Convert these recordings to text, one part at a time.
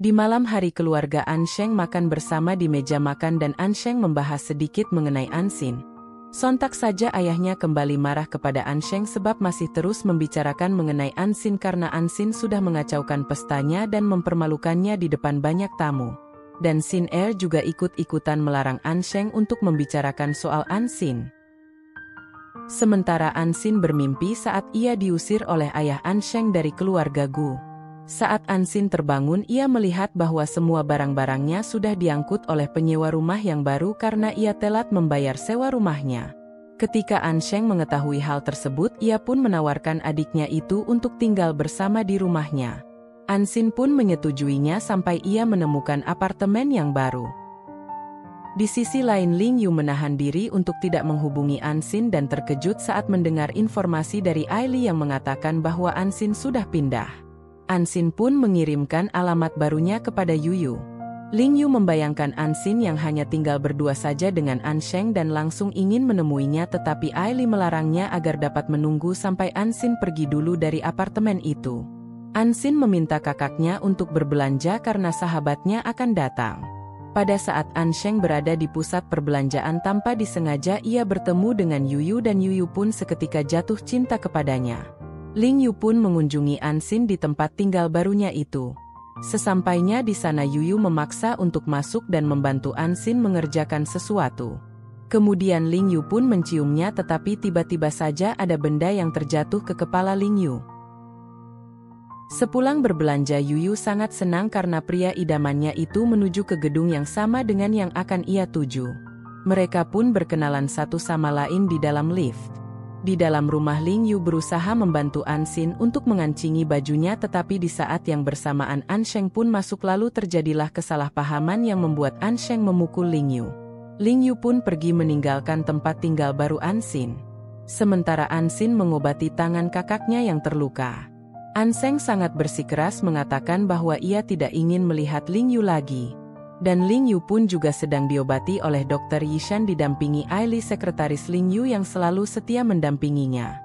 Di malam hari keluarga Ansheng makan bersama di meja makan dan Ansheng membahas sedikit mengenai Ansin. Sontak saja ayahnya kembali marah kepada Ansheng sebab masih terus membicarakan mengenai Ansin karena Ansin sudah mengacaukan pestanya dan mempermalukannya di depan banyak tamu. Dan Sin Er juga ikut-ikutan melarang Ansheng untuk membicarakan soal Ansin. Sementara Ansin bermimpi saat ia diusir oleh ayah Ansheng dari keluarga Gu. Saat Ansin terbangun, ia melihat bahwa semua barang-barangnya sudah diangkut oleh penyewa rumah yang baru karena ia telat membayar sewa rumahnya. Ketika Ansheng mengetahui hal tersebut, ia pun menawarkan adiknya itu untuk tinggal bersama di rumahnya. Ansin pun menyetujuinya sampai ia menemukan apartemen yang baru. Di sisi lain, Ling Yu menahan diri untuk tidak menghubungi Ansin dan terkejut saat mendengar informasi dari Aili yang mengatakan bahwa Ansin sudah pindah. Ansin pun mengirimkan alamat barunya kepada Yuyu. Ling Yu membayangkan Ansin yang hanya tinggal berdua saja dengan Ansheng dan langsung ingin menemuinya, tetapi Aili melarangnya agar dapat menunggu sampai Ansin pergi dulu dari apartemen itu. Ansin meminta kakaknya untuk berbelanja karena sahabatnya akan datang. Pada saat Ansheng berada di pusat perbelanjaan, tanpa disengaja ia bertemu dengan Yuyu dan Yuyu pun seketika jatuh cinta kepadanya. Ling Yu pun mengunjungi Ansin di tempat tinggal barunya itu. Sesampainya di sana, Yuyu memaksa untuk masuk dan membantu Ansin mengerjakan sesuatu. Kemudian Ling Yu pun menciumnya, tetapi tiba-tiba saja ada benda yang terjatuh ke kepala Ling Yu. Sepulang berbelanja, Yuyu sangat senang karena pria idamannya itu menuju ke gedung yang sama dengan yang akan ia tuju. Mereka pun berkenalan satu sama lain di dalam lift. Di dalam rumah, Ling Yu berusaha membantu Ansin untuk mengancingi bajunya, tetapi di saat yang bersamaan Ansheng pun masuk, lalu terjadilah kesalahpahaman yang membuat Ansheng memukul Ling Yu. Ling Yu pun pergi meninggalkan tempat tinggal baru Ansin. Sementara Ansin mengobati tangan kakaknya yang terluka. Ansheng sangat bersikeras mengatakan bahwa ia tidak ingin melihat Ling Yu lagi. Dan Ling Yu pun juga sedang diobati oleh Dr. Yishan didampingi Aili, sekretaris Ling Yu yang selalu setia mendampinginya.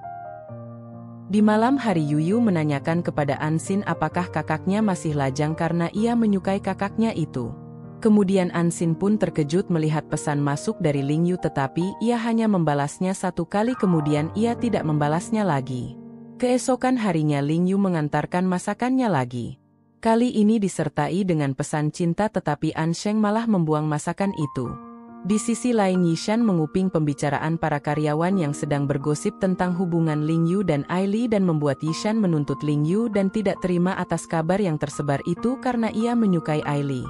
Di malam hari, Yuyu menanyakan kepada Ansin apakah kakaknya masih lajang karena ia menyukai kakaknya itu. Kemudian Ansin pun terkejut melihat pesan masuk dari Ling Yu, tetapi ia hanya membalasnya satu kali, kemudian ia tidak membalasnya lagi. Keesokan harinya Ling Yu mengantarkan masakannya lagi. Kali ini disertai dengan pesan cinta, tetapi Ansheng malah membuang masakan itu. Di sisi lain, Yishan menguping pembicaraan para karyawan yang sedang bergosip tentang hubungan Ling Yu dan Aili dan membuat Yishan menuntut Ling Yu dan tidak terima atas kabar yang tersebar itu karena ia menyukai Aili.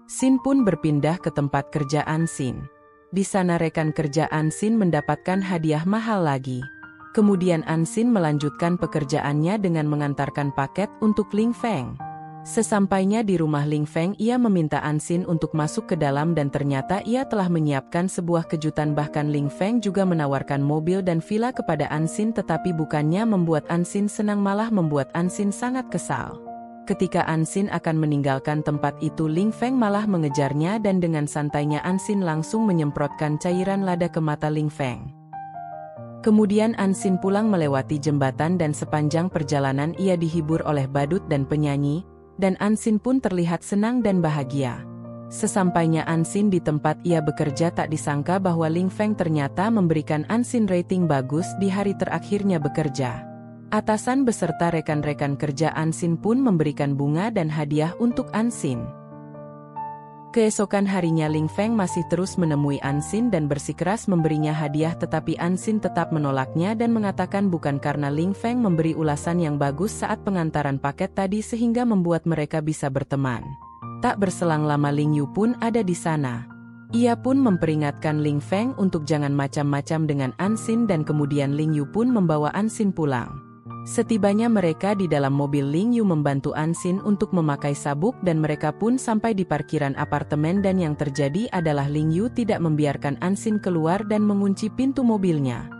Sin pun berpindah ke tempat kerja Ansin. Di sana rekan kerja Ansin mendapatkan hadiah mahal lagi. Kemudian Ansin melanjutkan pekerjaannya dengan mengantarkan paket untuk Ling Feng. Sesampainya di rumah Ling Feng, ia meminta Ansin untuk masuk ke dalam dan ternyata ia telah menyiapkan sebuah kejutan. Bahkan Ling Feng juga menawarkan mobil dan villa kepada Ansin, tetapi bukannya membuat Ansin senang, malah membuat Ansin sangat kesal. Ketika Ansin akan meninggalkan tempat itu, Ling Feng malah mengejarnya dan dengan santainya Ansin langsung menyemprotkan cairan lada ke mata Ling Feng. Kemudian Ansin pulang melewati jembatan dan sepanjang perjalanan ia dihibur oleh badut dan penyanyi, dan Ansin pun terlihat senang dan bahagia. Sesampainya Ansin di tempat ia bekerja, tak disangka bahwa Ling Feng ternyata memberikan Ansin rating bagus di hari terakhirnya bekerja. Atasan beserta rekan-rekan kerja Ansin pun memberikan bunga dan hadiah untuk Ansin. Keesokan harinya Ling Feng masih terus menemui Ansin dan bersikeras memberinya hadiah, tetapi Ansin tetap menolaknya dan mengatakan bukan karena Ling Feng memberi ulasan yang bagus saat pengantaran paket tadi sehingga membuat mereka bisa berteman. Tak berselang lama Ling Yu pun ada di sana. Ia pun memperingatkan Ling Feng untuk jangan macam-macam dengan Ansin dan kemudian Ling Yu pun membawa Ansin pulang. Setibanya mereka di dalam mobil, Ling Yu membantu Ansin untuk memakai sabuk dan mereka pun sampai di parkiran apartemen dan yang terjadi adalah Ling Yu tidak membiarkan Ansin keluar dan mengunci pintu mobilnya.